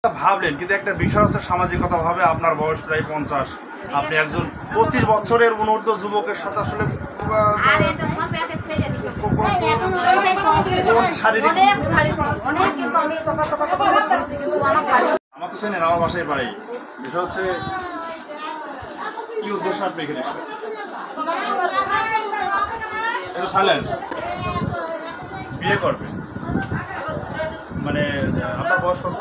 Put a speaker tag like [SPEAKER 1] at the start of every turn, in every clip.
[SPEAKER 1] ভাবলেন, কিন্তু একটা বিষয় হচ্ছে সামাজিকতা ভাবে আপনার বয়স প্রায় 50, আপনি একজন 25 বছরের অনূর্ধ্ব যুবকের সাথে আসলে আমার তো চেনেন, আমার বাসায় বাড়ি। বিষয় হচ্ছে কি উদ্দেশ্য আপনি এখানে এসেছেন? একটু সাইলেন্ট। বিয়ে করবে মানে আপনার বয়স কত?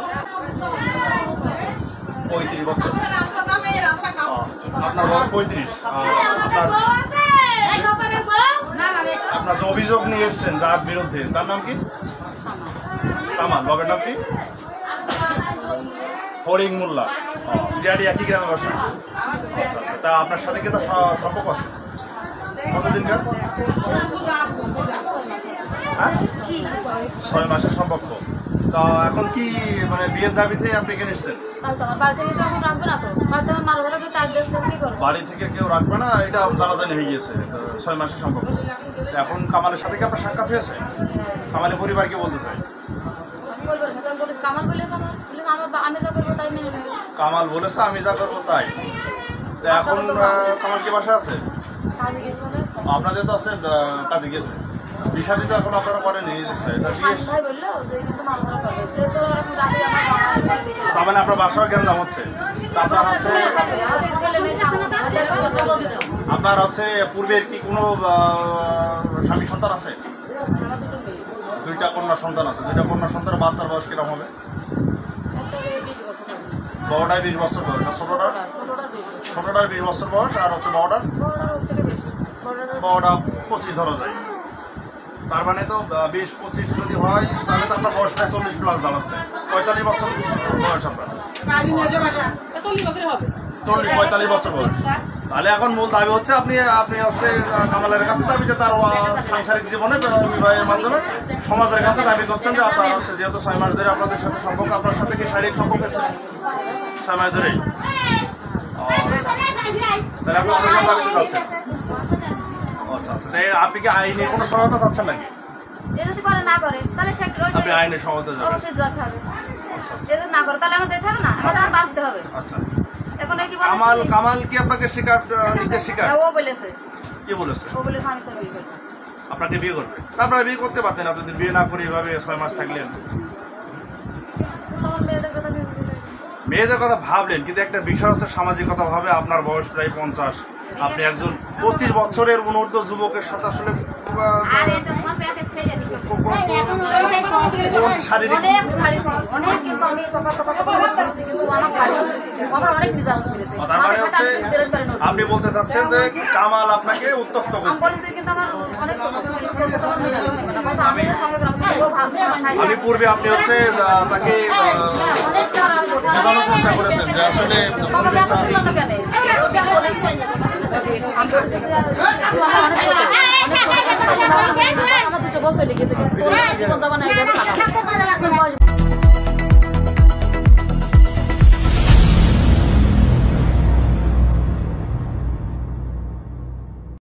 [SPEAKER 1] 35 বছর। আপনার বয়স 35। আপনার যে অভিযোগ নিয়ে এসছেন যার বিরুদ্ধে, তার নাম কি? কামাল। বাবার নাম কি? হরিং মোল্লা। ড্যাডি একই গ্রামে বসে। তা আপনার সাথে কি তার সম্পর্ক আছে? কতদিনকার? হ্যাঁ, 6 মাসের সম্পর্ক। তা এখন কি মানে বিয়ের দাবিতে আপনি এখানে এসছেন? বাড়ি থেকে কেউ রাখবে না, এটা জানাজানি হয়ে গিয়েছে। 6 মাসের সম্পর্ক। এখন কামালের সাথে কি আপনার সাক্ষাৎ হয়েছে? কামালের পরিবার কি বলতে চাই? কামাল বলেছে আমি যা করবো তাই। এখন কামাল কি বাসা আছে? আপনাদের তো আছে, কাজে গেছে। বিষাদি তো এখন আপনারা করেনি। তার মানে আপনার বাসাও জ্ঞান হচ্ছে। আপনার হচ্ছে পূর্বের কি কোনো স্বামী সন্তান আছে? 2টা কন্যা সন্তান আছে। 2টা কন্যা সন্তানের বাচ্চার বয়স কিরকম হবে? বড়টার 20 বছর বয়স, আর ছোটটার 20 বছর বয়স, আর হচ্ছে বড়টা 25 ধরা যায়। তার মানে তো 20-25 যদি হয় তাহলে তো আপনার বয়স প্রায় 40 প্লাস দাঁড়াচ্ছে। 45 বছর বয়স আপনার। 45 বছর বয়স। তাহলে এখন মূল দাবি হচ্ছে আপনি হচ্ছে কামালের কাছে দাবি যে তার সাংসারিক জীবনে বিবাহের মাধ্যমে সমাজের কাছে দাবি করছেন যে আপনার হচ্ছে যেহেতু 6 মাস ধরে আপনাদের সাথে সম্পর্ক, আপনার সাথে কি শারীরিক সম্পর্ক আছে 6 মাস ধরেই? তাহলে আপনি অনেক দাবিতে যাচ্ছেন। আচ্ছা আচ্ছা, তাই আপনি কি আইনে কোনো সহায়তা চাচ্ছেন নাকি? আপনি আইনের সহায়তা যাবেন? আচ্ছা, কামাল কি আপনাকে স্বীকার নিতে স্বীকার? কি বলেছে? আপনাকে বিয়ে করবে? আপনারা বিয়ে করতে পারতেন, আপনাদের বিয়ে না করে এভাবে 6 মাস থাকলেন। মেয়েদের কথা ভাবলেন, কিন্তু একটা বিষয় হচ্ছে সামাজিকতা ভাবে আপনার বয়স প্রায় 50, আপনি একজন 25 বছরের অনূর্ধ্ব যুবকের সাথে আসলে আপনি বলতে চাচ্ছেন যে কামাল আপনাকে উত্তপ্ত আমি পূর্বে আপনি হচ্ছে তাকে বোঝানোর চেষ্টা করেছেন যে আসলে
[SPEAKER 2] আমার 2 বছর লেগেছে, জীবন যাবা না।